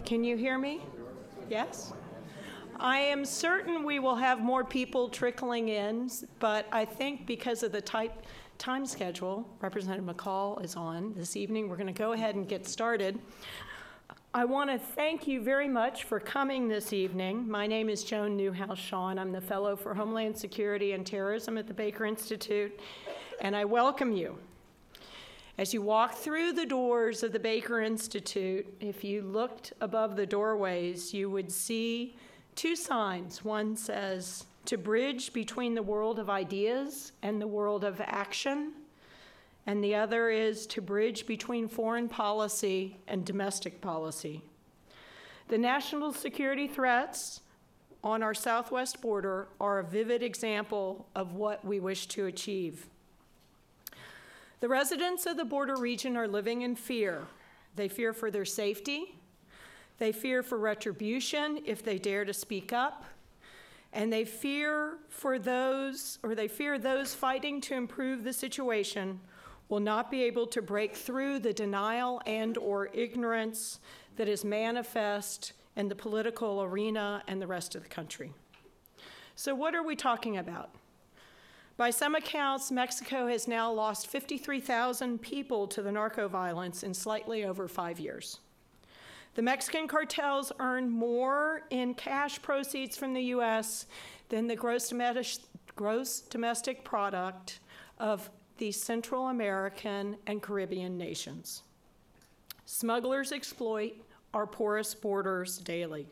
Can you hear me? Yes? I am certain we will have more people trickling in, but I think because of the time schedule Representative McCaul is on this evening, we're going to go ahead and get started. I want to thank you very much for coming this evening. My name is Joan Newhouse-Shawn. I'm the Fellow for Homeland Security and Terrorism at the Baker Institute, and I welcome you. As you walk through the doors of the Baker Institute, if you looked above the doorways, you would see two signs. One says, "To bridge between the world of ideas and the world of action," and the other is, "To bridge between foreign policy and domestic policy." The national security threats on our southwest border are a vivid example of what we wish to achieve. The residents of the border region are living in fear. They fear for their safety, they fear for retribution if they dare to speak up, and they fear those fighting to improve the situation will not be able to break through the denial and/or ignorance that is manifest in the political arena and the rest of the country. So what are we talking about? By some accounts, Mexico has now lost 53,000 people to the narco violence in slightly over 5 years. The Mexican cartels earn more in cash proceeds from the U.S. than the gross domestic product of the Central American and Caribbean nations. Smugglers exploit our porous borders daily.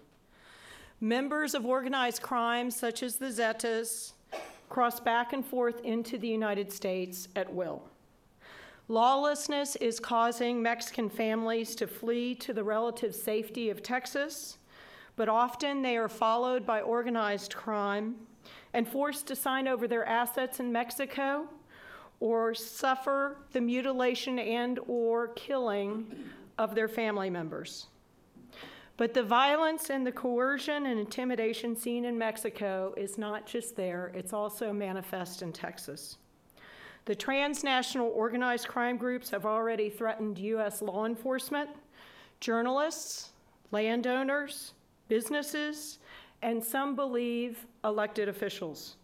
Members of organized crime, such as the Zetas, cross back and forth into the United States at will. Lawlessness is causing Mexican families to flee to the relative safety of Texas, but often they are followed by organized crime and forced to sign over their assets in Mexico or suffer the mutilation and/or killing of their family members. But the violence and the coercion and intimidation seen in Mexico is not just there, it's also manifest in Texas. The transnational organized crime groups have already threatened U.S. law enforcement, journalists, landowners, businesses, and some believe elected officials.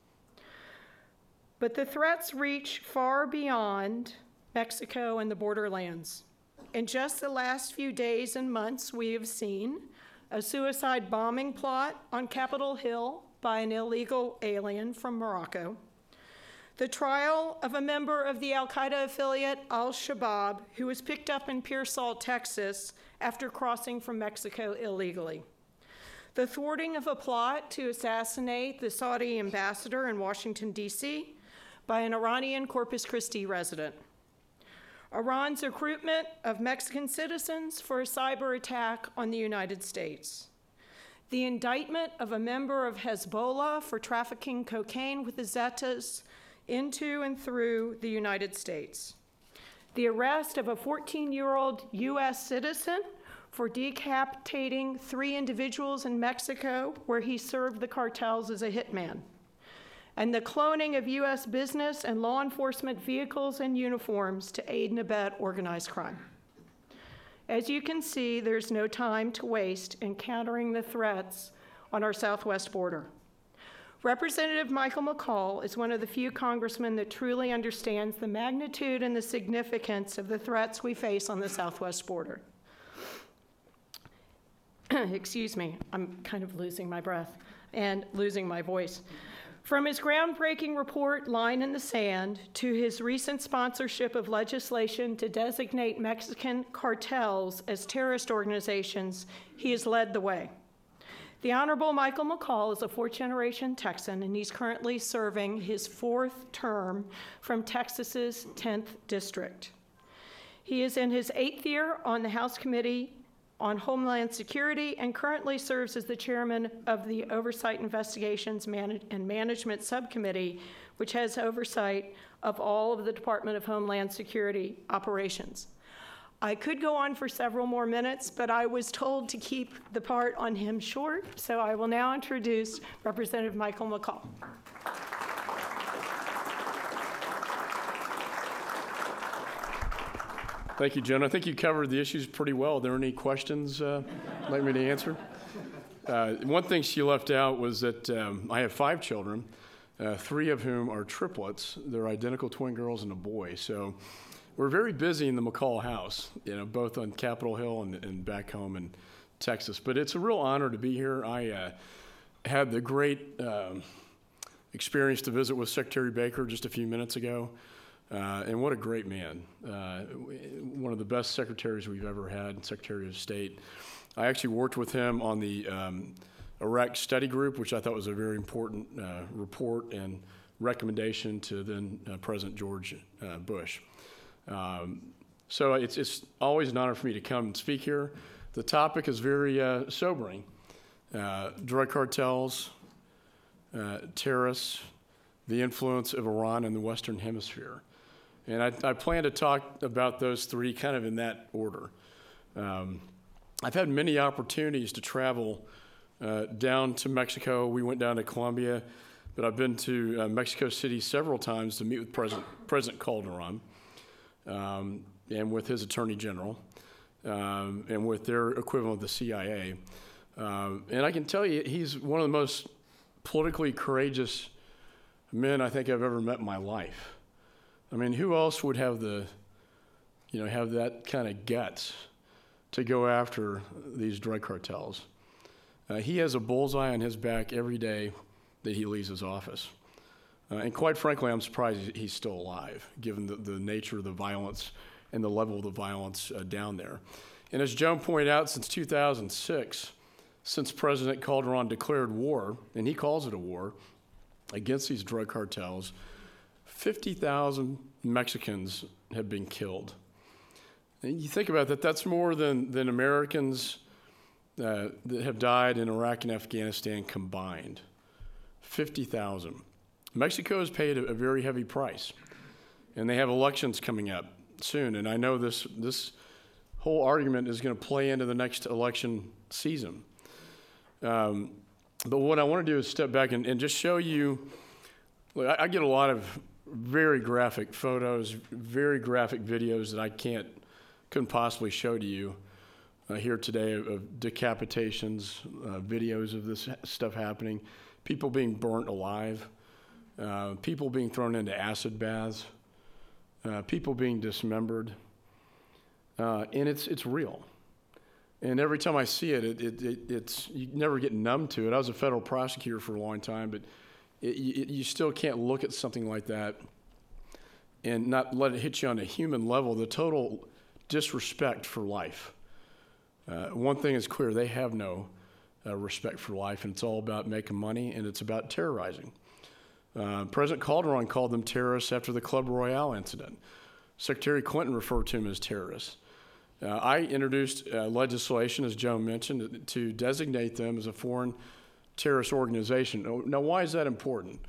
But the threats reach far beyond Mexico and the borderlands. In just the last few days and months, we have seen a suicide bombing plot on Capitol Hill by an illegal alien from Morocco, the trial of a member of the al-Qaeda affiliate al-Shabaab who was picked up in Pearsall, Texas, after crossing from Mexico illegally, the thwarting of a plot to assassinate the Saudi ambassador in Washington, D.C. by an Iranian Corpus Christi resident, Iran's recruitment of Mexican citizens for a cyber attack on the United States, the indictment of a member of Hezbollah for trafficking cocaine with the Zetas into and through the United States, the arrest of a 14-year-old U.S. citizen for decapitating 3 individuals in Mexico where he served the cartels as a hitman, and the cloning of U.S. business and law enforcement vehicles and uniforms to aid and abet organized crime. As you can see, there's no time to waste in countering the threats on our southwest border. Representative Michael McCaul is one of the few congressmen that truly understands the magnitude and the significance of the threats we face on the southwest border. Excuse me, I'm kind of losing my breath and losing my voice. From his groundbreaking report, Line in the Sand, to his recent sponsorship of legislation to designate Mexican cartels as terrorist organizations, he has led the way. The Honorable Michael McCaul is a fourth-generation Texan, and he's currently serving his 4th term from Texas's 10th District. He is in his 8th year on the House Committee on Homeland Security and currently serves as the chairman of the Oversight Investigations and Management Subcommittee, which has oversight of all of the Department of Homeland Security operations. I could go on for several more minutes, but I was told to keep the part on him short, so I will now introduce Representative Michael McCaul. Thank you, Jen. I think you covered the issues pretty well. Are there any questions like me to answer? One thing she left out was that I have 5 children, 3 of whom are triplets. They're identical twin girls and a boy. So we're very busy in the McCaul house, both on Capitol Hill and back home in Texas. But it's a real honor to be here. I had the great experience to visit with Secretary Baker just a few minutes ago. And what a great man. One of the best secretaries we've ever had, Secretary of State. I actually worked with him on the Iraq study group, which I thought was a very important report and recommendation to then President George Bush. So it's always an honor for me to come and speak here. The topic is very sobering. Drug cartels, terrorists, the influence of Iran in the Western Hemisphere. And I plan to talk about those 3 kind of in that order. I've had many opportunities to travel down to Mexico. We went down to Colombia, but I've been to Mexico City several times to meet with President Calderon and with his Attorney General and with their equivalent of the CIA. And I can tell you, he's one of the most politically courageous men I think I've ever met in my life. I mean, who else would have have that kind of guts to go after these drug cartels? He has a bullseye on his back every day that he leaves his office. And quite frankly, I'm surprised he's still alive, given the nature of the violence and the level of the violence down there. And as Joan pointed out, since 2006, since President Calderon declared war, and he calls it a war, against these drug cartels, 50,000 Mexicans have been killed. And you think about that, that's more than Americans that have died in Iraq and Afghanistan combined. 50,000. Mexico has paid a very heavy price, and they have elections coming up soon, and I know this whole argument is going to play into the next election season. But what I want to do is step back and just show you, look, I get a lot of very graphic photos, very graphic videos that I couldn't possibly show to you here today of decapitations, videos of this stuff happening, people being burnt alive, people being thrown into acid baths, people being dismembered, and it's real. And every time I see it, it's you never get numb to it. I was a federal prosecutor for a long time, but you still can't look at something like that and not let it hit you on a human level, the total disrespect for life. One thing is clear, they have no respect for life, and it's all about making money, and it's about terrorizing. President Calderon called them terrorists after the Club Royale incident. Secretary Clinton referred to them as terrorists. I introduced legislation, as Joan mentioned, to designate them as a foreign terrorist organization. Now, why is that important?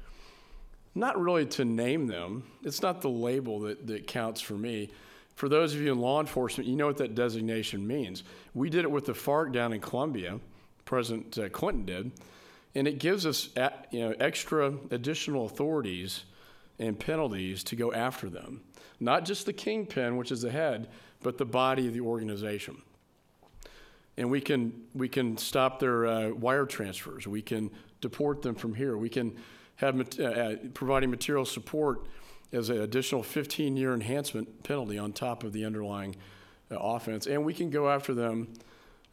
Not really to name them. It's not the label that counts for me. For those of you in law enforcement, you know what that designation means. We did it with the FARC down in Colombia, President Clinton did, and it gives us extra additional authorities and penalties to go after them. Not just the kingpin, which is the head, but the body of the organization. And we can stop their wire transfers. We can deport them from here. We can have providing material support as an additional 15-year enhancement penalty on top of the underlying offense. And we can go after them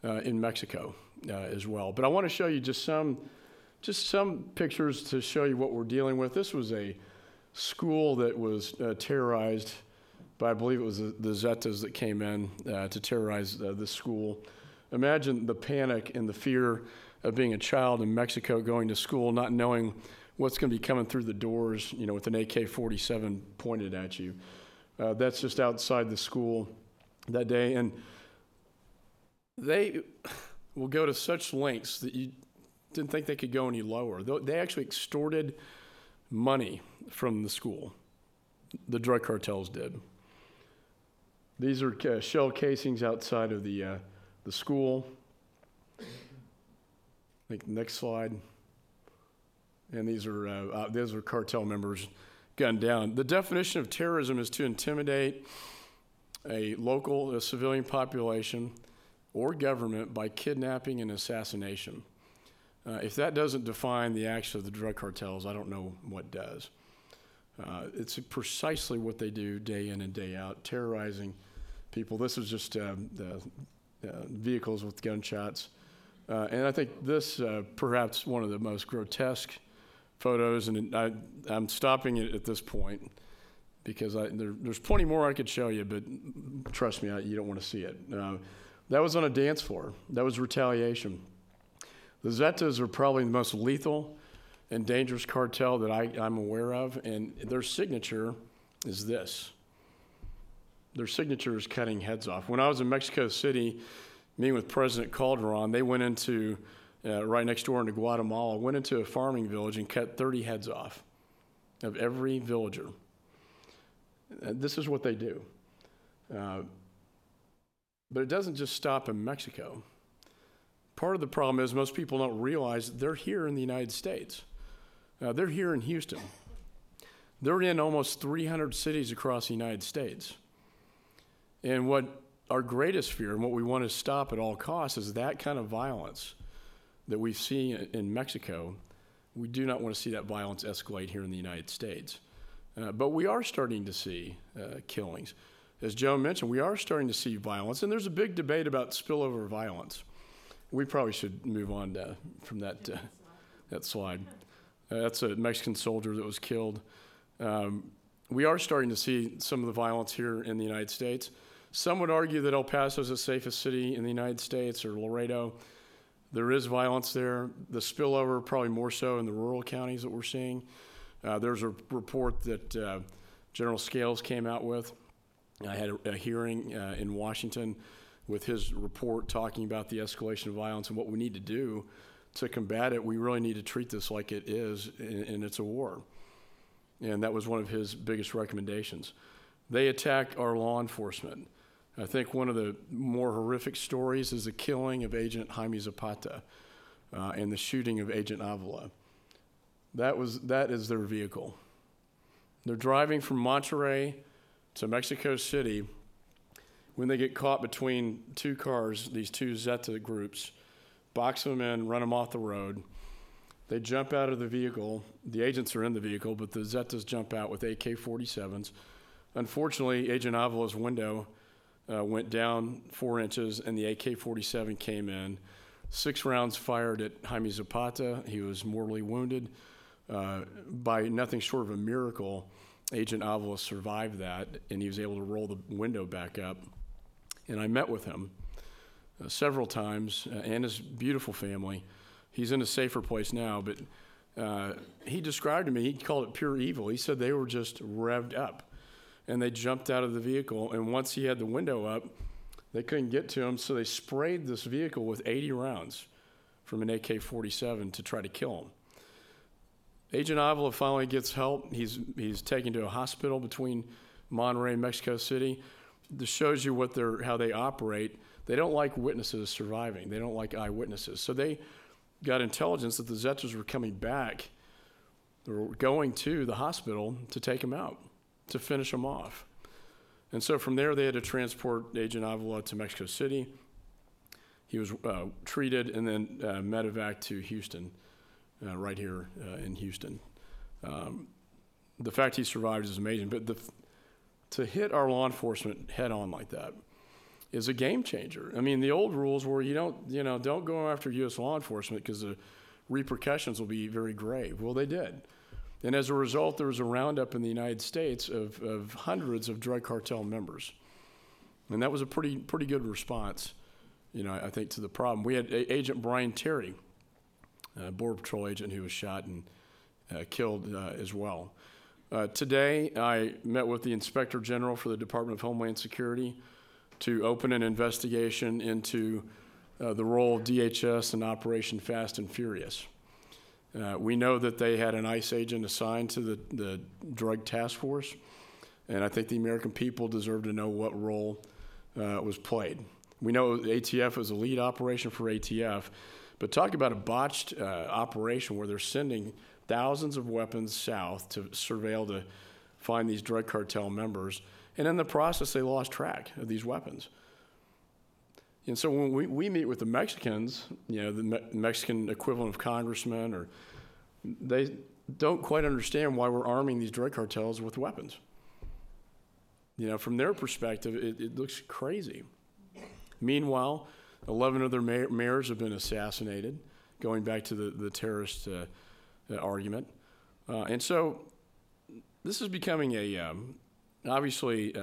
in Mexico as well. But I want to show you just some pictures to show you what we're dealing with. This was a school that was terrorized by, I believe it was the Zetas that came in to terrorize the school. Imagine the panic and the fear of being a child in Mexico going to school, not knowing what's going to be coming through the doors, with an AK-47 pointed at you. That's just outside the school that day. And they will go to such lengths that you didn't think they could go any lower. They actually extorted money from the school. The drug cartels did. These are shell casings outside of the school. I think next slide. And these are cartel members gunned down. The definition of terrorism is to intimidate a civilian population or government by kidnapping and assassination. If that doesn't define the acts of the drug cartels, I don't know what does. It's precisely what they do day in and day out, terrorizing people. This was just vehicles with gunshots. And I think this, perhaps one of the most grotesque photos, and I'm stopping it at this point because there's plenty more I could show you, but trust me, you don't want to see it. That was on a dance floor. That was retaliation. The Zetas are probably the most lethal and dangerous cartel that I'm aware of, and their signature is this. Their signature is cutting heads off. When I was in Mexico City meeting with President Calderon, they went into, right next door into Guatemala, went into a farming village and cut 30 heads off of every villager. This is what they do. But it doesn't just stop in Mexico. Part of the problem is most people don't realize they're here in the United States. They're here in Houston. They're in almost 300 cities across the United States. And what our greatest fear and what we want to stop at all costs is that kind of violence that we see in Mexico. We do not want to see that violence escalate here in the United States. But we are starting to see killings. As Joe mentioned, we are starting to see violence, and there's a big debate about spillover violence. We probably should move on from that slide. That's a Mexican soldier that was killed. We are starting to see some of the violence here in the United States. Some would argue that El Paso is the safest city in the United States, or Laredo. There is violence there. The spillover probably more so in the rural counties that we're seeing. There's a report that General Scales came out with. I had a hearing in Washington with his report talking about the escalation of violence and what we need to do to combat it. We really need to treat this like it is, and it's a war. And that was one of his biggest recommendations. They attack our law enforcement. I think one of the more horrific stories is the killing of Agent Jaime Zapata and the shooting of Agent Avila. That is their vehicle. They're driving from Monterrey to Mexico City. When they get caught between two cars, these two Zeta groups, box them in, run them off the road. They jump out of the vehicle. The agents are in the vehicle, but the Zetas jump out with AK-47s. Unfortunately, Agent Avila's window went down 4 inches, and the AK-47 came in. 6 rounds fired at Jaime Zapata. He was mortally wounded. By nothing short of a miracle, Agent Avila survived that, and he was able to roll the window back up. And I met with him several times, and his beautiful family. He's in a safer place now, but he described to me, he called it pure evil. He said they were just revved up, and they jumped out of the vehicle, and once he had the window up, they couldn't get to him, so they sprayed this vehicle with 80 rounds from an AK-47 to try to kill him. Agent Avila finally gets help. He's taken to a hospital between Monterrey and Mexico City. This shows you how they operate. They don't like witnesses surviving. They don't like eyewitnesses. So they got intelligence that the Zetas were coming back. They were going to the hospital to take him out, to finish him off. And so from there, they had to transport Agent Avila to Mexico City. He was treated and then medevac to Houston, right here in Houston. The fact he survived is amazing, but to hit our law enforcement head on like that is a game changer. I mean, the old rules were don't go after U.S. law enforcement because the repercussions will be very grave. Well, they did. And as a result, there was a roundup in the United States of hundreds of drug cartel members. And that was a pretty good response, I think, to the problem. We had Agent Brian Terry, a Border Patrol agent who was shot and killed as well. Today, I met with the Inspector General for the Department of Homeland Security to open an investigation into the role of DHS in Operation Fast and Furious. We know that they had an ICE agent assigned to the drug task force, and I think the American people deserve to know what role was played. We know ATF was a lead operation for ATF, but talk about a botched operation where they're sending thousands of weapons south to surveil to find these drug cartel members, and in the process, they lost track of these weapons. And so when we meet with the Mexicans, the Mexican equivalent of congressmen, or they don't quite understand why we're arming these drug cartels with weapons. From their perspective, it looks crazy. Meanwhile, 11 of their mayors have been assassinated, going back to the terrorist argument. And so this is becoming obviously,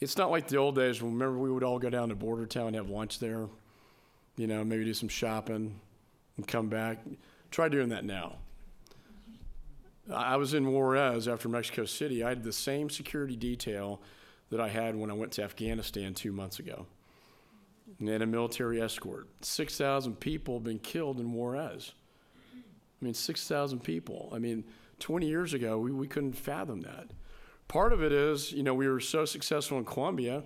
it's not like the old days. Remember, we would all go down to Border Town and have lunch there, maybe do some shopping and come back. Try doing that now. I was in Juarez after Mexico City. I had the same security detail that I had when I went to Afghanistan 2 months ago. And they had a military escort. 6,000 people have been killed in Juarez. 6,000 people. 20 years ago, we couldn't fathom that. Part of it is, we were so successful in Colombia,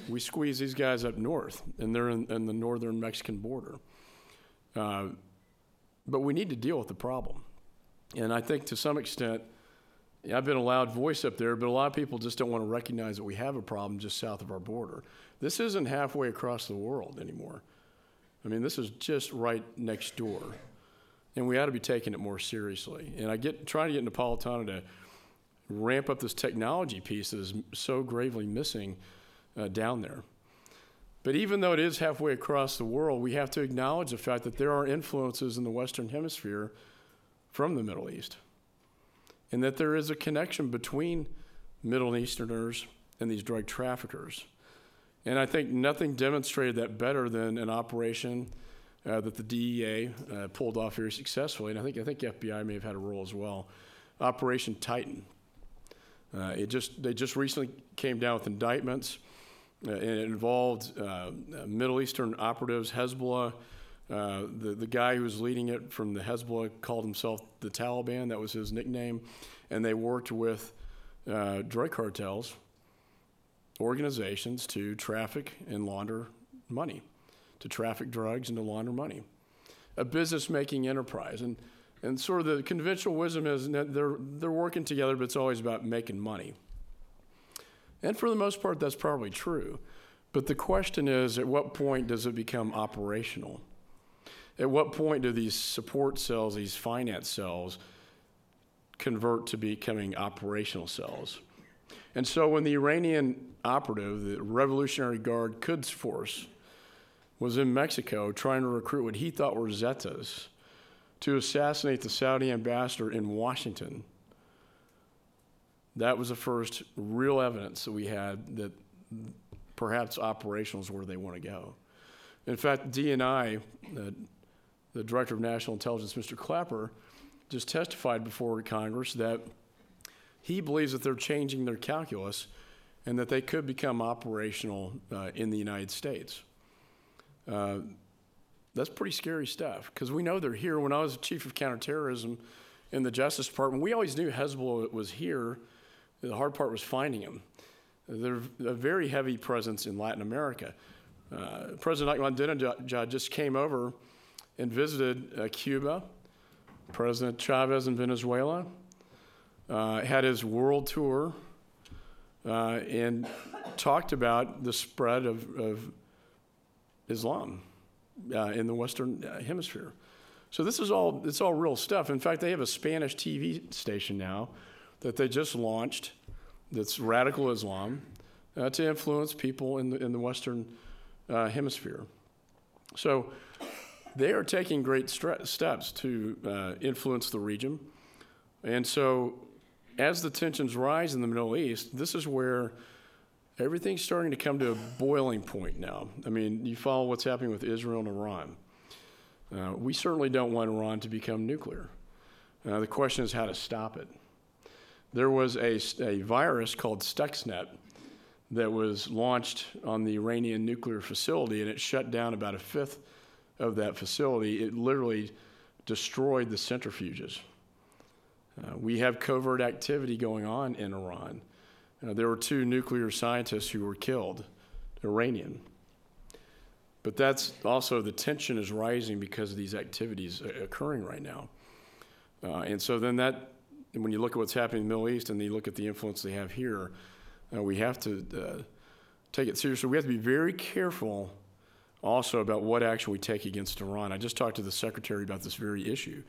we squeezed these guys up north, and they're in the northern Mexican border. But we need to deal with the problem. And I think to some extent, I've been a loud voice up there, but a lot of people just don't want to recognize that we have a problem just south of our border. This isn't halfway across the world anymore. This is just right next door. And we ought to be taking it more seriously. And trying to get Napolitano to ramp up this technology piece that is so gravely missing down there. But even though it is halfway across the world, we have to acknowledge the fact that there are influences in the Western Hemisphere from the Middle East, and that there is a connection between Middle Easterners and these drug traffickers. And I think nothing demonstrated that better than an operation that the DEA pulled off very successfully, and I think FBI may have had a role as well. Operation Titan. They just recently came down with indictments, and it involved Middle Eastern operatives, Hezbollah. The guy who was leading it from the Hezbollah called himself the Taliban. That was his nickname. And they worked with drug cartels, organizations, to traffic and launder money, to traffic drugs and to launder money. A business-making enterprise. And sort of the conventional wisdom is that they're working together, but it's always about making money. And for the most part, that's probably true. But the question is, at what point does it become operational? At what point do these support cells, these finance cells, convert to becoming operational cells? And so when the Iranian operative, the Revolutionary Guard Quds Force, was in Mexico trying to recruit what he thought were Zetas to assassinate the Saudi ambassador in Washington, that was the first real evidence that we had that perhaps operational is where they want to go. In fact, DNI, the Director of National Intelligence, Mr. Clapper, just testified before Congress that he believes that they're changing their calculus and that they could become operational in the United States. That's pretty scary stuff, because we know they're here. When I was chief of counterterrorism in the Justice Department, we always knew Hezbollah was here. The hard part was finding them. They're a very heavy presence in Latin America. President Ahmadinejad just came over and visited Cuba, President Chavez in Venezuela, had his world tour, and talked about the spread of Islam in the Western Hemisphere. So it's all real stuff. In fact, they have a Spanish TV station now that they just launched that's radical Islam to influence people in the Western Hemisphere. So they are taking great steps to influence the region. And so as the tensions rise in the Middle East, this is where everything's starting to come to a boiling point now. You follow what's happening with Israel and Iran. We certainly don't want Iran to become nuclear. The question is how to stop it. There was a virus called Stuxnet that was launched on the Iranian nuclear facility, and it shut down about a fifth of that facility. It literally destroyed the centrifuges. We have covert activity going on in Iran. There were 2 nuclear scientists who were killed, Iranian. But that's also, the tension is rising because of these activities occurring right now. And so then when you look at what's happening in the Middle East and you look at the influence they have here, we have to take it seriously. We have to be very careful also about what action we take against Iran. I just talked to the secretary about this very issue.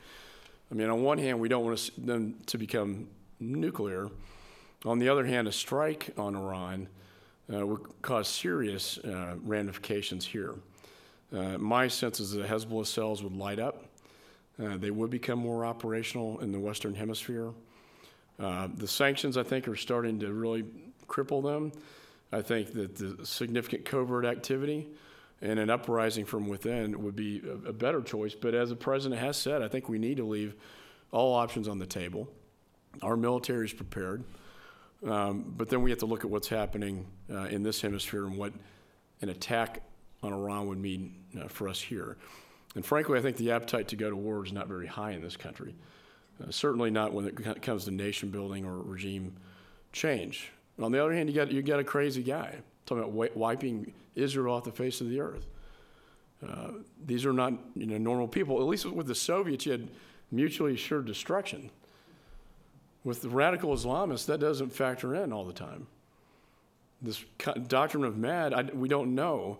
I mean, on one hand, we don't want them to become nuclear. On the other hand, a strike on Iran would cause serious ramifications here. My sense is that Hezbollah cells would light up. They would become more operational in the Western Hemisphere. The sanctions, I think, are starting to really cripple them. I think that the significant covert activity and an uprising from within would be a better choice. But as the president has said, I think we need to leave all options on the table. Our military is prepared. But then we have to look at what's happening in this hemisphere and what an attack on Iran would mean for us here. And frankly, I think the appetite to go to war is not very high in this country. Certainly not when it comes to nation building or regime change. On the other hand, you got a crazy guy talking about wiping Israel off the face of the earth. These are not normal people. At least with the Soviets, you had mutually assured destruction. With the radical Islamists, that doesn't factor in all the time. This doctrine of mad, we don't know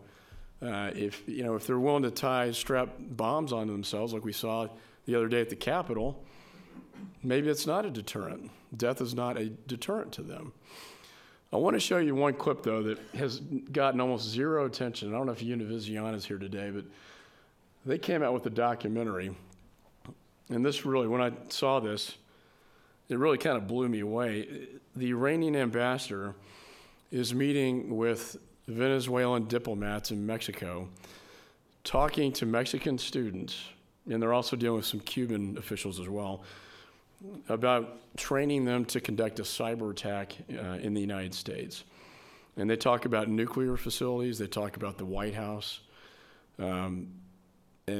if they're willing to strap bombs onto themselves like we saw the other day at the Capitol. Maybe it's not a deterrent. Death is not a deterrent to them. I want to show you one clip, though, that has gotten almost zero attention. I don't know if Univision is here today, but they came out with a documentary. And this really, when I saw this, it really kind of blew me away. The Iranian ambassador is meeting with Venezuelan diplomats in Mexico, talking to Mexican students, and they're also dealing with some Cuban officials as well, about training them to conduct a cyber attack in the United States. And they talk about nuclear facilities, they talk about the White House. And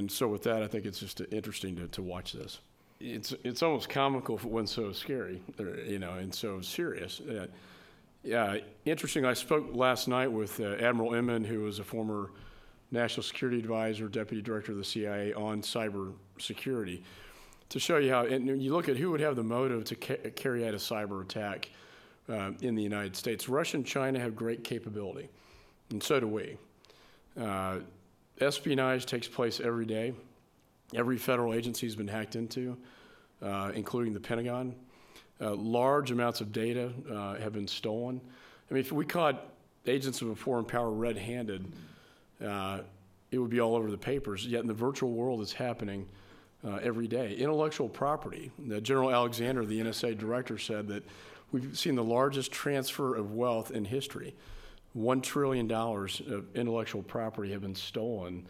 so with that, I think it's just interesting to watch this. It's almost comical when so scary, and so serious. Interesting, I spoke last night with Admiral Inman, who was a former National Security Advisor, Deputy Director of the CIA on cyber security, to show you how, and you look at who would have the motive to carry out a cyber attack in the United States. Russia and China have great capability, and so do we. Espionage takes place every day. Every federal agency has been hacked into, including the Pentagon. Large amounts of data have been stolen. I mean, if we caught agents of a foreign power red-handed, it would be all over the papers. Yet in the virtual world, it's happening every day. Intellectual property. General Alexander, the NSA director, said that we've seen the largest transfer of wealth in history. $1 trillion of intellectual property have been stolen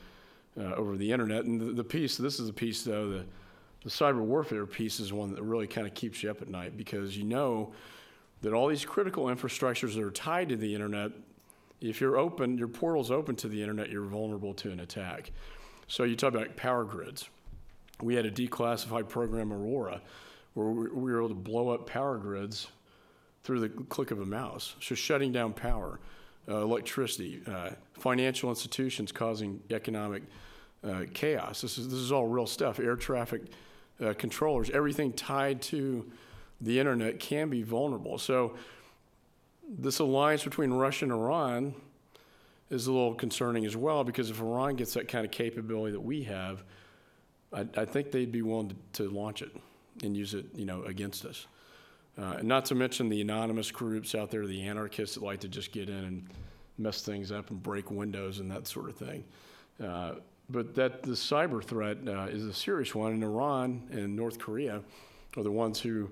over the internet. And this is the piece, though, the cyber warfare piece is one that really kind of keeps you up at night, because you know that all these critical infrastructures that are tied to the internet, if you're open, your portal's open to the internet, you're vulnerable to an attack. So you talk about power grids. We had a declassified program, Aurora, where we were able to blow up power grids through the click of a mouse. So shutting down power, electricity, financial institutions causing economic chaos. This is all real stuff. Air traffic controllers, everything tied to the internet can be vulnerable. So this alliance between Russia and Iran is a little concerning as well, because if Iran gets that kind of capability that we have, I think they'd be willing to launch it and use it, against us. And not to mention the anonymous groups out there, the anarchists that like to just get in and mess things up and break windows and that sort of thing. But the cyber threat is a serious one, and Iran and North Korea are the ones who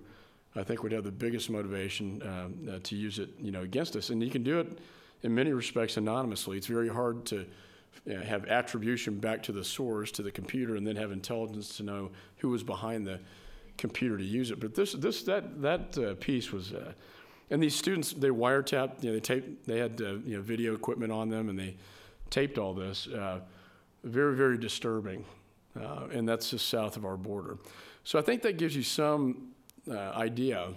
I think would have the biggest motivation to use it, against us. And you can do it in many respects anonymously. It's very hard to have attribution back to the source, to the computer, and then have intelligence to know who was behind the computer to use it. But that piece was, and these students, they wiretapped, they had video equipment on them, and they taped all this. Very, very disturbing, and that's just south of our border. So I think that gives you some idea.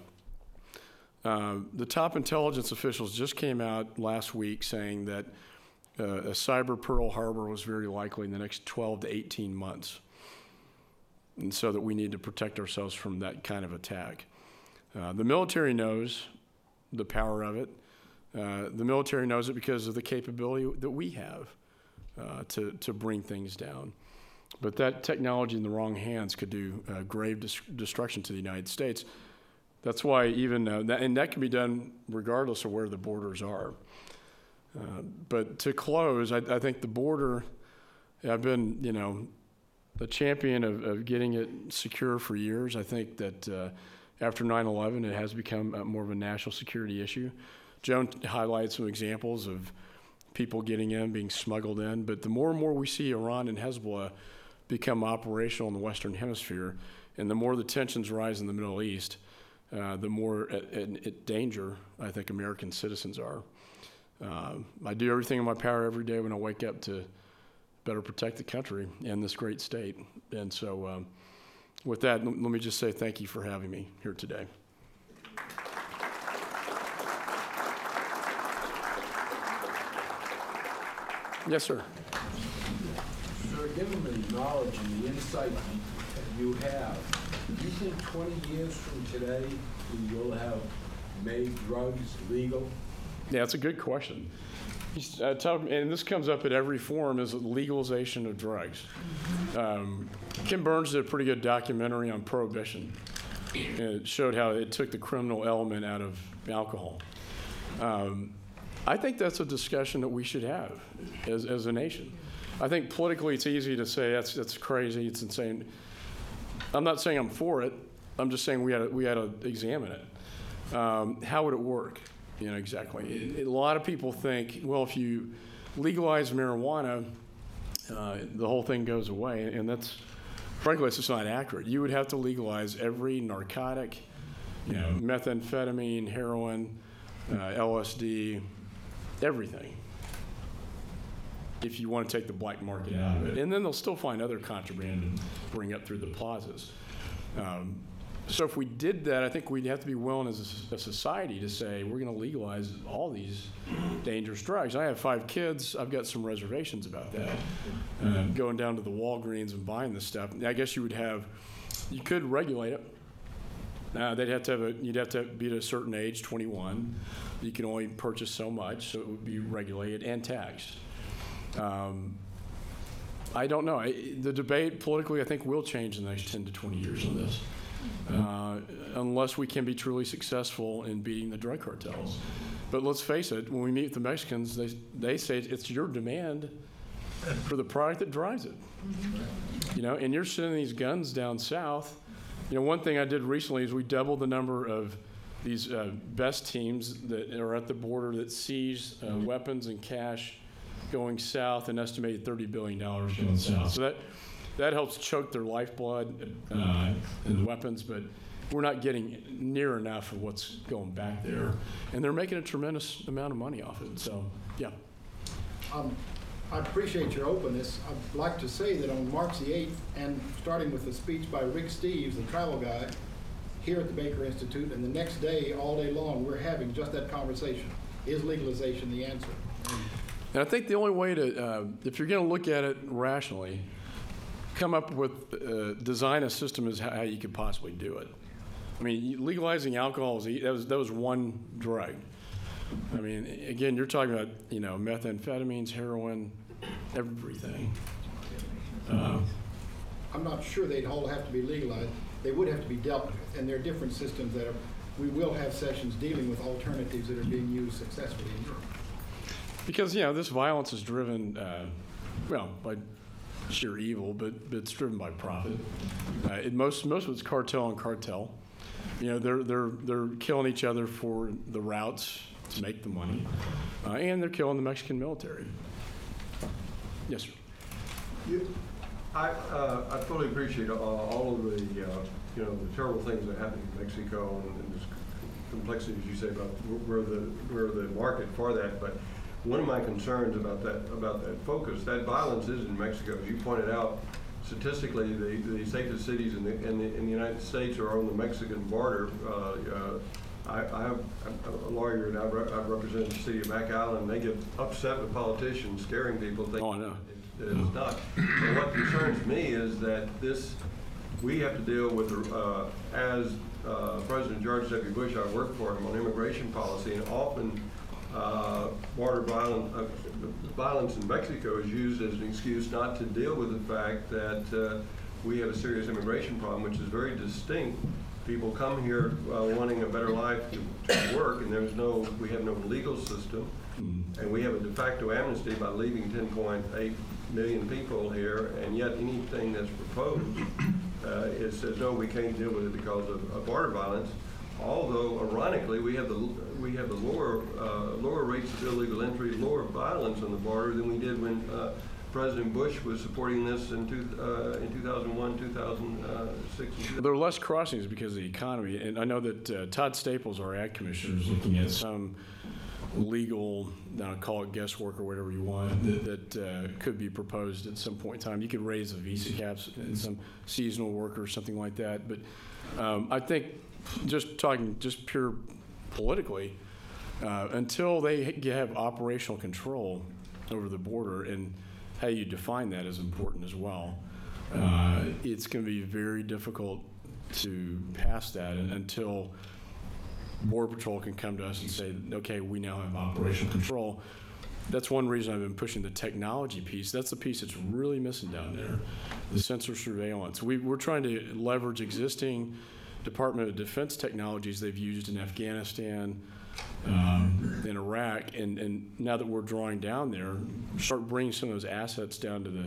The top intelligence officials just came out last week saying that a cyber Pearl Harbor was very likely in the next 12 to 18 months, and so that we need to protect ourselves from that kind of attack. The military knows the power of it. The military knows it because of the capability that we have to bring things down. But that technology in the wrong hands could do grave destruction to the United States. That's why even and that can be done regardless of where the borders are. But to close, I think the border, I've been, a champion of getting it secure for years. I think that after 9/11, it has become more of a national security issue. Joan highlighted some examples of people getting in, being smuggled in. But the more and more we see Iran and Hezbollah become operational in the Western Hemisphere, and the more the tensions rise in the Middle East, the more at danger I think American citizens are. I do everything in my power every day when I wake up to better protect the country and this great state. And so with that, let me just say thank you for having me here today. Yes, sir. Sir, given the knowledge and the insight you have, do you think 20 years from today we will have made drugs legal? Yeah, that's a good question. And this comes up at every forum, is legalization of drugs. Kim Burns did a pretty good documentary on prohibition. And it showed how it took the criminal element out of alcohol. I think that's a discussion that we should have as a nation. I think politically it's easy to say that's crazy, it's insane. I'm not saying I'm for it. I'm just saying we had to examine it. How would it work? Exactly. A lot of people think, well, if you legalize marijuana, the whole thing goes away, and that's, frankly, it's just not accurate. You would have to legalize every narcotic, methamphetamine, heroin, LSD, everything, if you want to take the black market out of it. And then they'll still find other contraband to bring up through the plazas. So if we did that, I think we'd have to be willing as a society to say we're going to legalize all these dangerous drugs. I have 5 kids. I've got some reservations about that. Going down to the Walgreens and buying this stuff. I guess you could regulate it. You'd have to be at a certain age, 21. You can only purchase so much, so it would be regulated and taxed. I don't know. The debate politically, I think, will change in the next 10 to 20 years on this. Unless we can be truly successful in beating the drug cartels. But let's face it, when we meet with the Mexicans, they say it's your demand for the product that drives it. And you're sending these guns down south. One thing I did recently is we doubled the number of these best teams that are at the border that seize weapons and cash going south, an estimated $30 billion going south. So that helps choke their lifeblood and weapons, but we're not getting near enough of what's going back there. And they're making a tremendous amount of money off it, so, yeah. I appreciate your openness. I'd like to say that on March the 8th, and starting with the speech by Rick Steves, the travel guide, here at the Baker Institute, and the next day, all day long, we're having just that conversation. Is legalization the answer? And I think the only way to, if you're going to look at it rationally, come up with, design a system as how you could possibly do it. I mean, legalizing alcohol, that was one drug. I mean, again, you're talking about, methamphetamines, heroin, everything. I'm not sure they'd all have to be legalized. They would have to be dealt with, and there are different systems we will have sessions dealing with alternatives that are being used successfully in Europe. Because, this violence is driven, by sheer evil, but it's driven by profit. Most of it's cartel on cartel. They're killing each other for the routes to make the money, and they're killing the Mexican military. Yes, sir. I fully appreciate all of the the terrible things that happen in Mexico and this complexity, as you say, about where the market for that. But one of my concerns about that focus, that violence is in Mexico. As you pointed out, statistically, the safest cities in the United States are on the Mexican border. I'm a lawyer, and I've represented the city of McCaul, and they get upset with politicians scaring people. Oh, I know. It's not. So what concerns me is that we have to deal with, as President George W. Bush, I worked for him on immigration policy, and often border violence in Mexico is used as an excuse not to deal with the fact that we have a serious immigration problem, which is very distinct. People come here wanting a better life to work, and we have no legal system, and we have a de facto amnesty by leaving 10.8 million people here, and yet anything that's proposed, it says no, we can't deal with it because of border violence. Although, ironically, we have the lower rates of illegal entry, lower violence on the border than we did when President Bush was supporting this in 2001, 2006. There are less crossings because of the economy, and I know that Todd Staples, our ag commissioner, is looking at some legal, call it guesswork or whatever you want, that could be proposed at some point in time. You could raise the visa caps in some seasonal worker or something like that. But I think just pure politically, until they have operational control over the border, and how you define that is important as well, it's going to be very difficult to pass that until Border Patrol can come to us and say, okay, we now have operational control. That's one reason I've been pushing the technology piece. That's the piece that's really missing down there, the sensor surveillance. We're trying to leverage existing Department of Defense technologies they've used in Afghanistan, in Iraq, and now that we're drawing down there, start bringing some of those assets down to the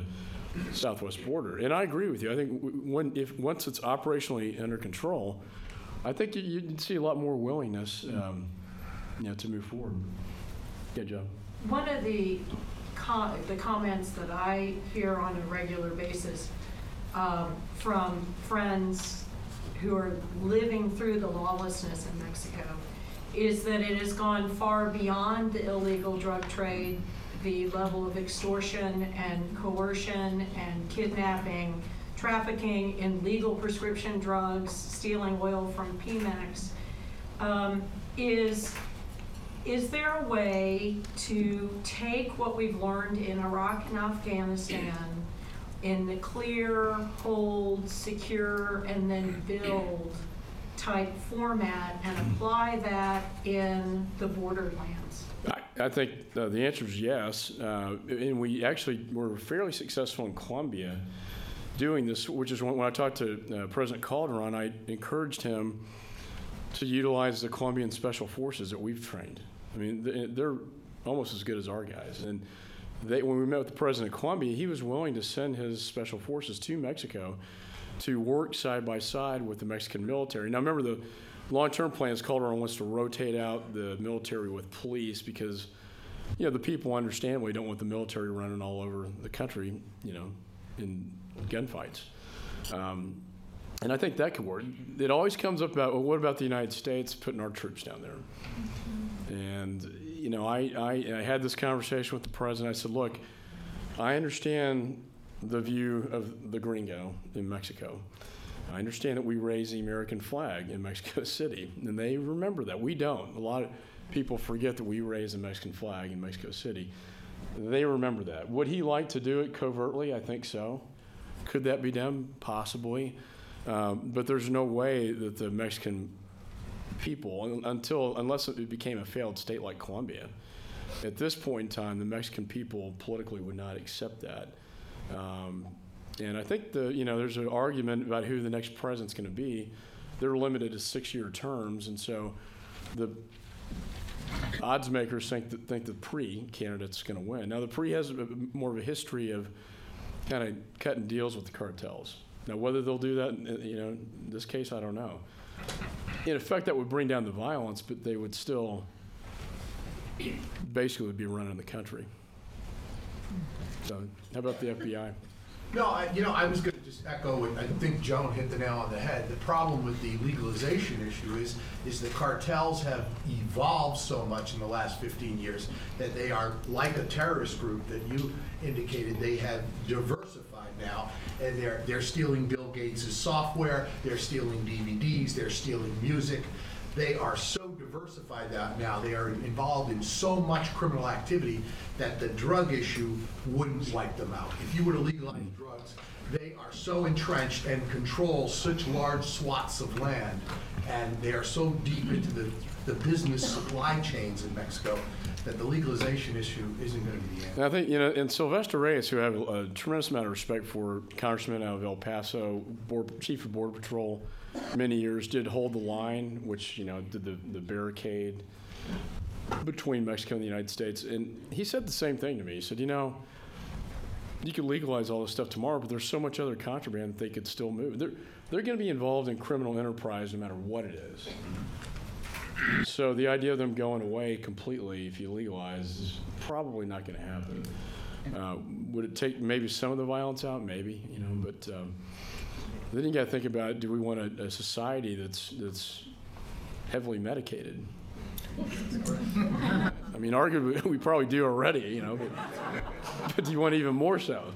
southwest border. And I agree with you. I think once it's operationally under control, I think you'd see a lot more willingness, to move forward. Yeah, Joe. One of the comments that I hear on a regular basis from friends who are living through the lawlessness in Mexico is that it has gone far beyond the illegal drug trade, the level of extortion and coercion and kidnapping, trafficking in legal prescription drugs, stealing oil from Pemex. Is there a way to take what we've learned in Iraq and Afghanistan in the clear, hold, secure, and then build type format and apply that in the borderlands? I think the answer is yes. And we actually were fairly successful in Colombia doing this, which is when I talked to President Calderon, I encouraged him to utilize the Colombian special forces that we've trained. I mean, they're almost as good as our guys. And when we met with the president of Colombia, he was willing to send his special forces to Mexico to work side by side with the Mexican military. Now, remember, the long-term plan is Calderon wants to rotate out the military with police because, the people understandably don't want the military running all over the country, in gunfights. And I think that could work. It always comes up about, well, what about the United States putting our troops down there? And, I had this conversation with the president. I said, look, I understand the view of the gringo in Mexico. I understand that we raise the American flag in Mexico City, and they remember that. We don't. A lot of people forget that we raise the Mexican flag in Mexico City. They remember that. Would he like to do it covertly? I think so. Could that be done? Possibly. But there's no way that the Mexican people, unless it became a failed state like Colombia, at this point in time, the Mexican people politically would not accept that. And I think there's an argument about who the next president's going to be. They're limited to 6-year terms, and so the odds makers think the PRI candidate's going to win. Now, the PRI has more of a history of kind of cutting deals with the cartels. Now, whether they'll do that, in this case, I don't know. In effect, that would bring down the violence, but they would still basically be running the country. So, how about the FBI? No, I was going to just echo what I think Joan hit the nail on the head. The problem with the legalization issue is the cartels have evolved so much in the last 15 years that they are like a terrorist group that you indicated. They have diversified now, and they're stealing Bill Gates' software, they're stealing DVDs, they're stealing music. They are so diversified now, they are involved in so much criminal activity that the drug issue wouldn't wipe them out. If you were to legalize drugs, they are so entrenched and control such large swaths of land, and they are so deep into the the business supply chains in Mexico, that the legalization issue isn't going to be the answer. And I think, and Sylvester Reyes, who I have a tremendous amount of respect for, Congressman out of El Paso, Chief of Border Patrol, many years, did hold the line, which, did the barricade between Mexico and the United States. And he said the same thing to me. He said, you could legalize all this stuff tomorrow, but there's so much other contraband that they could still move. They're going to be involved in criminal enterprise no matter what it is. So the idea of them going away completely if you legalize is probably not going to happen. Would it take maybe some of the violence out? Maybe, but then you got to think about, do we want a society that's heavily medicated? I mean, arguably, we probably do already, but do you want even more so?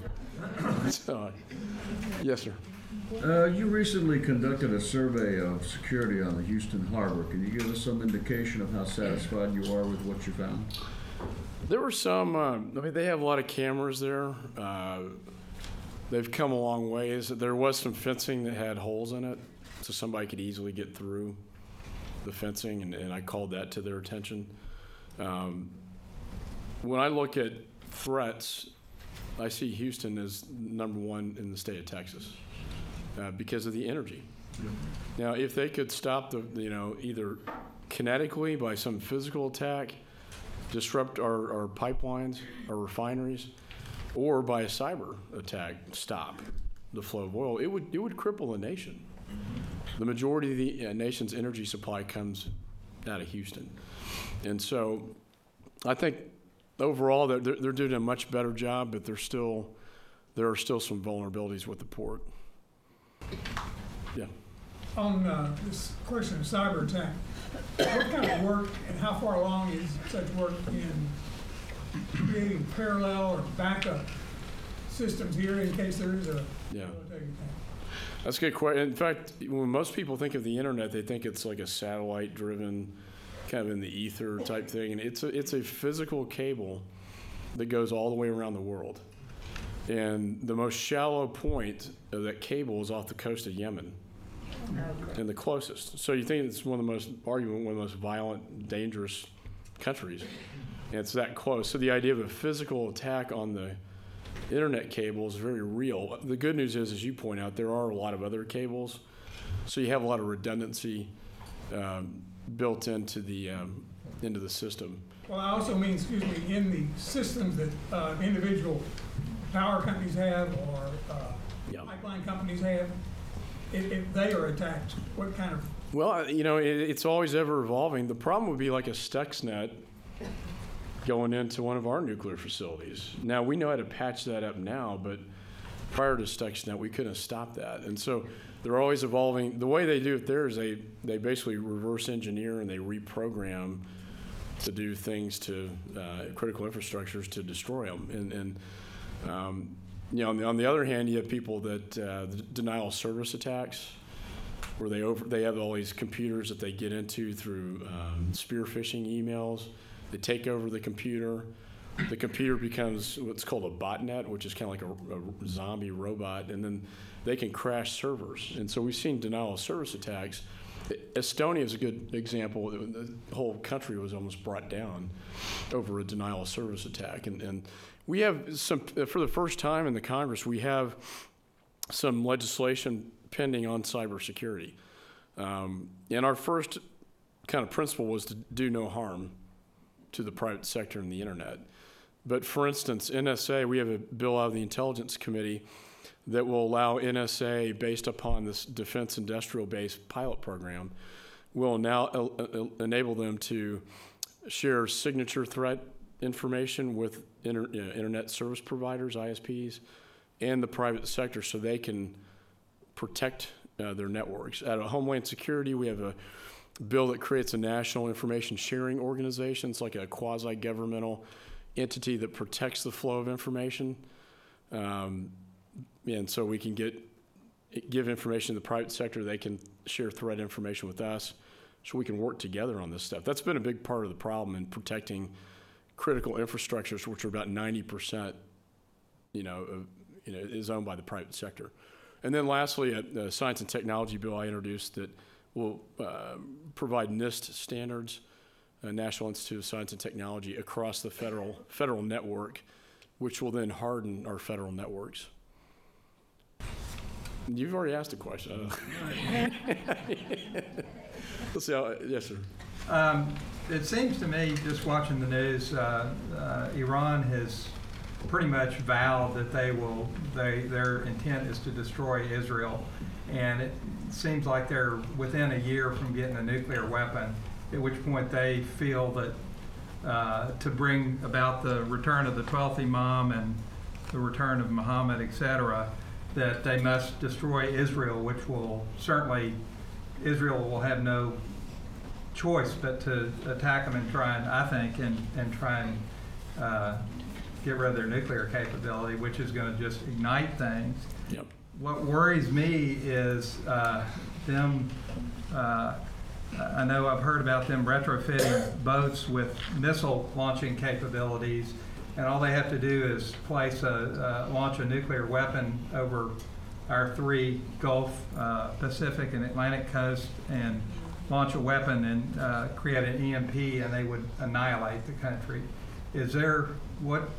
So, yes, sir. You recently conducted a survey of security on the Houston Harbor. Can you give us some indication of how satisfied you are with what you found? There were some, they have a lot of cameras there. They've come a long ways. There was some fencing that had holes in it, so somebody could easily get through the fencing, and I called that to their attention. When I look at threats, I see Houston as number one in the state of Texas. Because of the energy. Now, if they could stop either kinetically by some physical attack, disrupt our pipelines, our refineries, or by a cyber attack, stop the flow of oil, it would cripple the nation. The majority of the nation's energy supply comes out of Houston. And so I think overall they're doing a much better job, but there are still some vulnerabilities with the port. Yeah. On this question of cyber attack, what kind of work and how far along is such work in creating parallel or backup systems here in case there is a military attack? That's a good question. In fact, when most people think of the internet, they think it's like a satellite-driven, kind of in the ether type thing, and it's a physical cable that goes all the way around the world. And the most shallow point of that cable is off the coast of Yemen, and the closest. So you think it's one of the most violent, dangerous countries, and it's that close. So the idea of a physical attack on the internet cable is very real. The good news is, as you point out, there are a lot of other cables, so you have a lot of redundancy built into the system. Well, I also mean, in the systems that individual power companies have or pipeline companies have, if they are attacked, what kind of... Well, it's always ever evolving. The problem would be like a Stuxnet going into one of our nuclear facilities. Now, we know how to patch that up now, but prior to Stuxnet, we couldn't stop that. And so they're always evolving. The way they do it there is they basically reverse engineer and they reprogram to do things to critical infrastructures to destroy them. On the other hand, you have people that denial of service attacks, where they have all these computers that they get into through spear phishing emails. They take over the computer. The computer becomes what's called a botnet, which is kind of like a zombie robot, and then they can crash servers. And so we've seen denial of service attacks. Estonia is a good example. The whole country was almost brought down over a denial of service attack. And we have for the first time in the Congress, we have some legislation pending on cybersecurity. And our first kind of principle was to do no harm to the private sector and the internet. But for instance, NSA, we have a bill out of the Intelligence Committee that will allow NSA, based upon this defense industrial base pilot program, will now enable them to share signature threat information with internet service providers, ISPs, and the private sector so they can protect their networks. Out of Homeland Security, we have a bill that creates a national information sharing organization. It's like a quasi-governmental entity that protects the flow of information. And so we can give information to the private sector. They can share threat information with us so we can work together on this stuff. That's been a big part of the problem in protecting critical infrastructures, which are about 90%, is owned by the private sector. And then lastly, a science and technology bill I introduced that will provide NIST standards, National Institute of Science and Technology, across the federal network, which will then harden our federal networks. You've already asked a question. Let's see how, yes, sir. It seems to me, just watching the news, Iran has pretty much vowed that their intent is to destroy Israel, and it seems like they're within a year from getting a nuclear weapon, at which point they feel that to bring about the return of the 12th Imam and the return of Muhammad, etc., that they must destroy Israel, which will certainly, Israel will have no choice but to attack them and try and, I think, and try and get rid of their nuclear capability, which is going to just ignite things. Yep. What worries me is them, I know I've heard about them retrofitting boats with missile launching capabilities, and all they have to do is launch a nuclear weapon over our 3 Gulf, Pacific, and Atlantic coast, and launch a weapon and create an EMP, and they would annihilate the country. Is there, what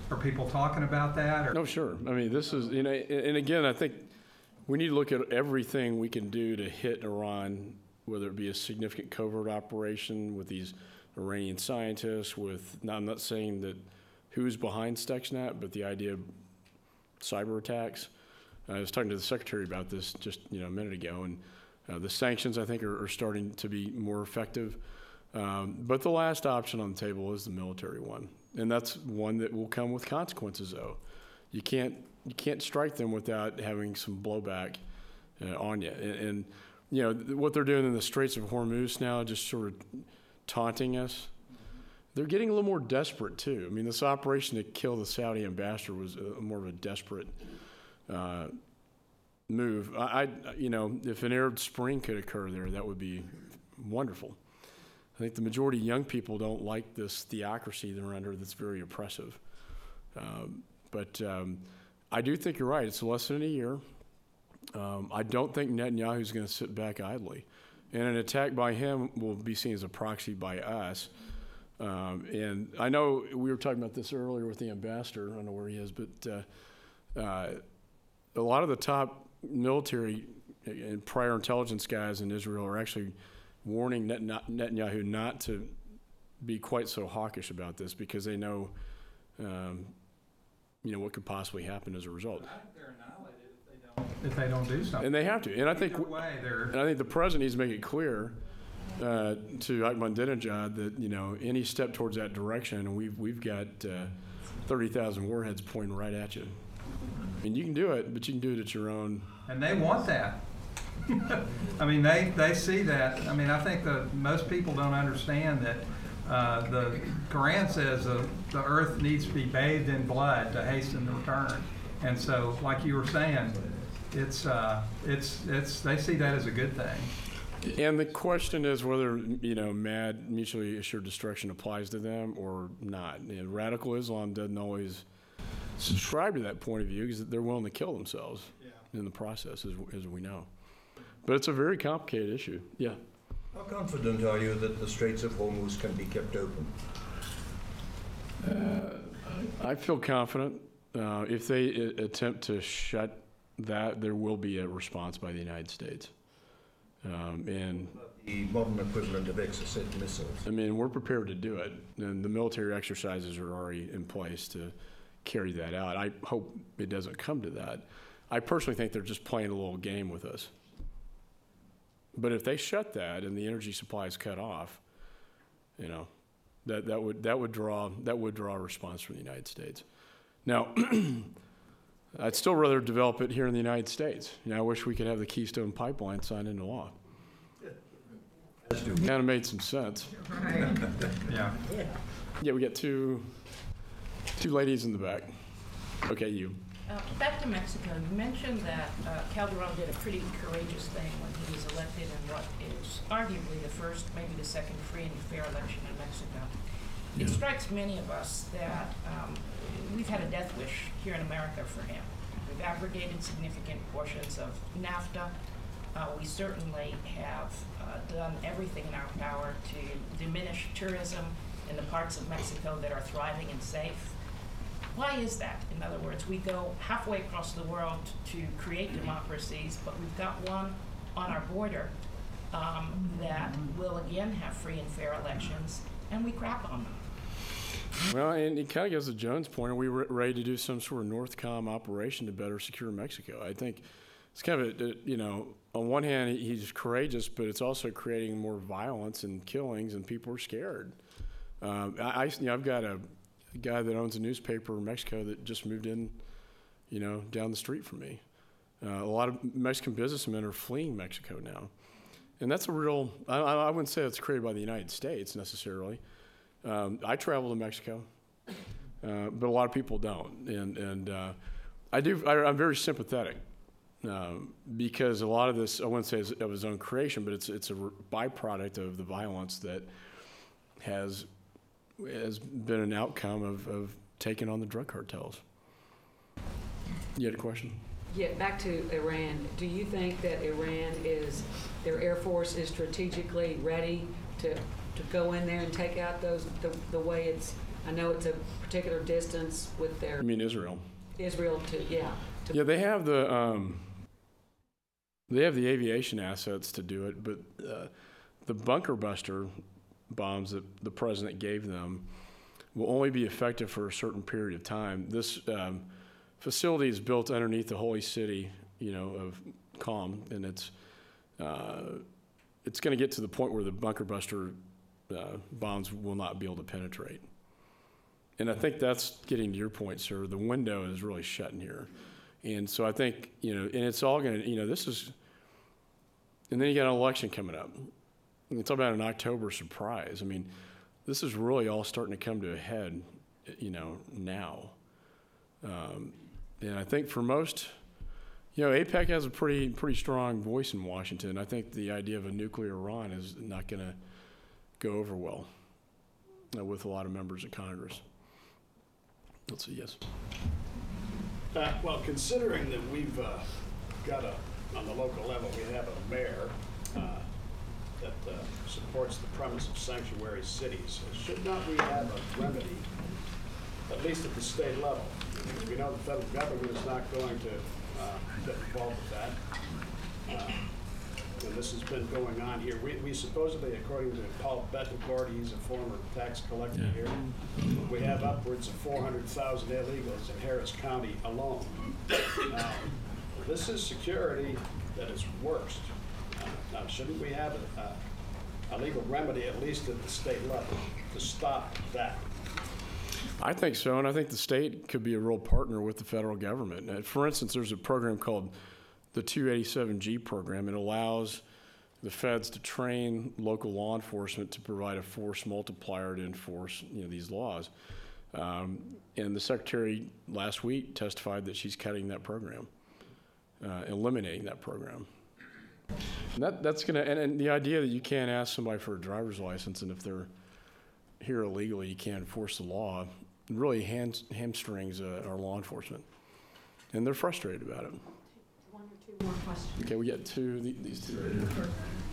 are people talking about that? Or? No, sure. I mean, this is, you know, and again, I think we need to look at everything we can do to hit Iran, whether it be a significant covert operation with these Iranian scientists, now I'm not saying that who's behind Stuxnet, but the idea of cyber attacks. I was talking to the secretary about this just a minute ago, and the sanctions, I think, are starting to be more effective. But the last option on the table is the military one, and that's one that will come with consequences. Though you can't strike them without having some blowback on you. And you know what they're doing in the Straits of Hormuz now, just sort of taunting us. They're getting a little more desperate too. I mean, this operation to kill the Saudi ambassador was more of a desperate move. If an Arab Spring could occur there, that would be wonderful. I think the majority of young people don't like this theocracy they're under that's very oppressive. But I do think you're right. It's less than a year. I don't think Netanyahu's going to sit back idly. And an attack by him will be seen as a proxy by us. And I know we were talking about this earlier with the ambassador. I don't know where he is, but a lot of the top military and prior intelligence guys in Israel are actually warning Netanyahu not to be quite so hawkish about this, because they know, what could possibly happen as a result. I think they're annihilated if they don't do something. And they have to. And I think the president needs to make it clear to Ahmadinejad that any step towards that direction, and we've got 30,000 warheads pointing right at you. I mean, you can do it, but you can do it at your own. And they want that. I mean, they see that. I mean, I think that most people don't understand that the Quran says the earth needs to be bathed in blood to hasten the return. And so, like you were saying, it's they see that as a good thing. And the question is whether MAD, mutually assured destruction, applies to them or not. Radical Islam doesn't always subscribe to that point of view because they're willing to kill themselves in the process, as we know. But it's a very complicated issue. Yeah. How confident are you that the Straits of Hormuz can be kept open? I feel confident. If they attempt to shut that, there will be a response by the United States. And the modern equivalent of Exocet missiles. I mean, we're prepared to do it, and the military exercises are already in place to carry that out. I hope it doesn't come to that. I personally think they're just playing a little game with us. But if they shut that and the energy supply is cut off, that would draw a response from the United States. Now, I'd still rather develop it here in the United States. I wish we could have the Keystone Pipeline signed into law. Kind of made some sense. Yeah. Yeah, we got two ladies in the back. Okay, you. Back to Mexico, you mentioned that Calderon did a pretty courageous thing when he was elected in what is arguably the first, maybe the second free and fair election in Mexico. Yeah. It strikes many of us that we've had a death wish here in America for him. We've abrogated significant portions of NAFTA. We certainly have done everything in our power to diminish tourism in the parts of Mexico that are thriving and safe. Why is that? In other words, we go halfway across the world to create democracies, but we've got one on our border that will again have free and fair elections, and we crap on them. Well, and it kind of goes to Joan's point. Are we ready to do some sort of NORTHCOM operation to better secure Mexico? I think it's kind of, on one hand, he's courageous, but it's also creating more violence and killings, and people are scared. I've got a guy that owns a newspaper in Mexico that just moved in, down the street from me. A lot of Mexican businessmen are fleeing Mexico now. And that's a real, I wouldn't say it's created by the United States necessarily. I travel to Mexico, but a lot of people don't. And I'm very sympathetic because a lot of this, I wouldn't say is of his own creation, but it's a byproduct of the violence that has been an outcome of taking on the drug cartels. You had a question? Yeah, back to Iran. Do you think that their Air Force is strategically ready to go in there and take out those, the way it's, I know it's a particular distance with their... You mean Israel? Israel yeah. Yeah, they have the aviation assets to do it, but the bunker buster bombs that the president gave them will only be effective for a certain period of time. This facility is built underneath the holy city, of Qom, and it's going to get to the point where the bunker buster bombs will not be able to penetrate. And I think that's getting to your point, sir. The window is really shut in here. And so I think, and it's all going to, this is, and then you got an election coming up. And it's about an October surprise. I mean, this is really all starting to come to a head, now. And I think for most, AIPAC has a pretty strong voice in Washington. I think the idea of a nuclear Iran is not going to go over well with a lot of members of Congress. Let's see, yes. Well, considering that we've got on the local level, we have a mayor that supports the premise of sanctuary cities, should not we have a remedy, at least at the state level? Because we know the federal government is not going to get involved with that. And this has been going on here. We supposedly, according to Paul Bettencourt, he's a former tax collector here, we have upwards of 400,000 illegals in Harris County alone. Now, this is security that is worst. Now, shouldn't we have a legal remedy, at least at the state level, to stop that? I think so, and I think the state could be a real partner with the federal government. For instance, there's a program called the 287G program. It allows the feds to train local law enforcement to provide a force multiplier to enforce these laws. And the secretary last week testified that she's cutting that program, eliminating that program. And that's going to, and the idea that you can't ask somebody for a driver's license, and if they're here illegally, you can't enforce the law, really hamstrings our law enforcement. And they're frustrated about it. One or two more questions. Okay, we got these two right here.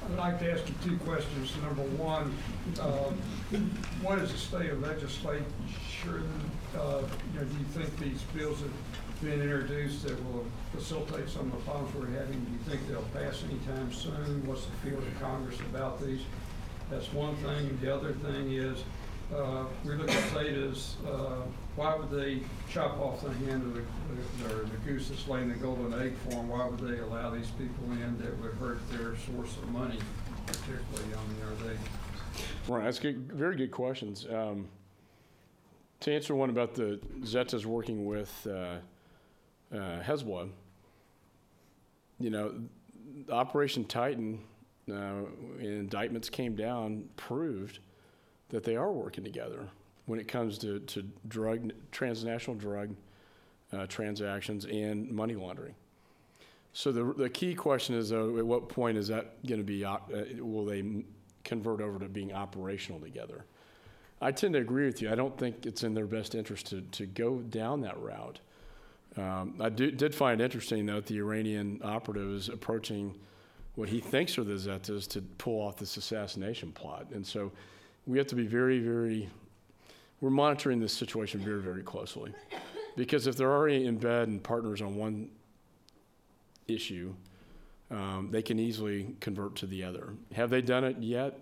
I'd like to ask you two questions. Number one, what is the state of legislation? Do you think these bills have been introduced that will facilitate some of the problems we're having? Do you think they'll pass anytime soon? What's the feel of Congress about these? That's one thing. The other thing is, we look at Zetas, why would they chop off the hand of the goose that's laying the golden egg for them? Why would they allow these people in that would hurt their source of money, particularly? Are they? Right, that's good, very good questions. To answer one about the Zetas working with Hezbollah, Operation Titan, indictments came down, proved that they are working together when it comes to transnational drug transactions and money laundering. So the key question is, though, at what point is that going to be, will they convert over to being operational together? I tend to agree with you. I don't think it's in their best interest to go down that route. I did find it interesting, though, that the Iranian operative is approaching what he thinks are the Zetas to pull off this assassination plot. And so we have to be we're monitoring this situation very, very closely. Because if they're already in bed and partners on one issue, they can easily convert to the other. Have they done it yet?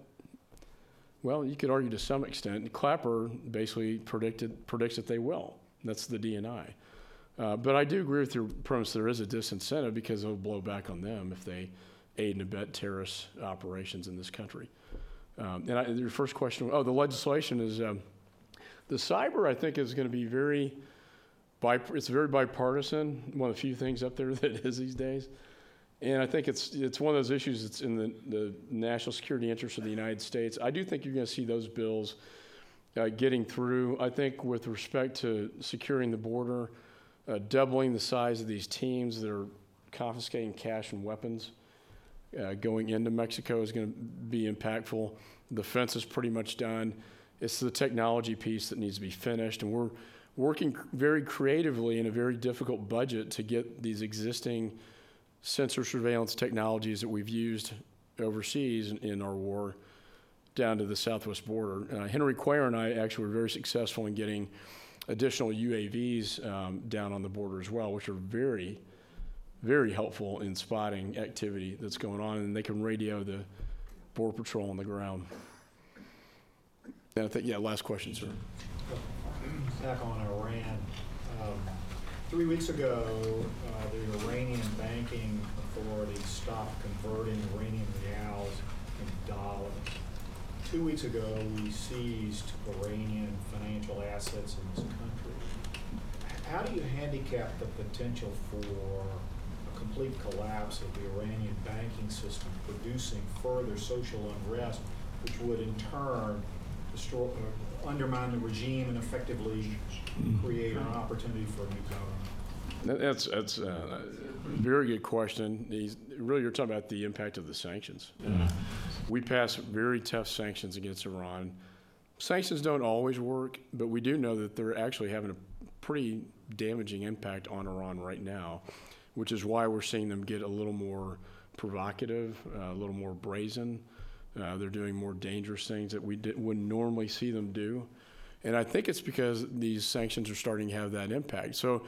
Well, you could argue to some extent. Clapper basically predicts that they will. That's the DNI. But I do agree with your premise. There is a disincentive because it'll blow back on them if they aid and abet terrorist operations in this country. And your first question, the legislation is, the cyber, I think, is going to be it's very bipartisan, one of the few things up there that is these days. And I think it's one of those issues that's in the national security interest of the United States. I do think you're going to see those bills getting through. I think with respect to securing the border, doubling the size of these teams that are confiscating cash and weapons going into Mexico is going to be impactful. The fence is pretty much done. It's the technology piece that needs to be finished, and we're working very creatively in a very difficult budget to get these existing sensor surveillance technologies that we've used overseas in our war down to the southwest border. Henry Cuellar and I actually were very successful in getting additional UAVs down on the border as well, which are very, very helpful in spotting activity that's going on, and they can radio the Border Patrol on the ground. And I think, last question, sir. Back on Iran. 3 weeks ago, the Iranian banking authorities stopped converting Iranian reals into dollars. 2 weeks ago, we seized Iranian financial assets in this country. How do you handicap the potential for a complete collapse of the Iranian banking system, producing further social unrest, which would in turn undermine the regime and effectively create an opportunity for a new government? That's a very good question. Really, you're talking about the impact of the sanctions. We passed very tough sanctions against Iran. Sanctions don't always work, but we do know that they're actually having a pretty damaging impact on Iran right now, which is why we're seeing them get a little more provocative, a little more brazen. They're doing more dangerous things that we wouldn't normally see them do. And I think it's because these sanctions are starting to have that impact. So,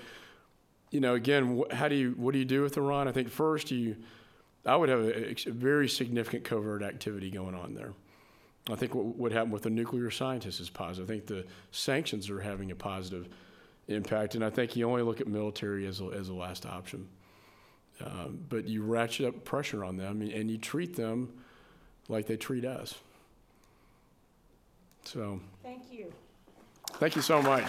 again, what do you do with Iran? I think first I would have a very significant covert activity going on there. I think what happened with the nuclear scientists is positive. I think the sanctions are having a positive impact, and I think you only look at military as a last option. But you ratchet up pressure on them, and you treat them like they treat us. So. Thank you. Thank you so much.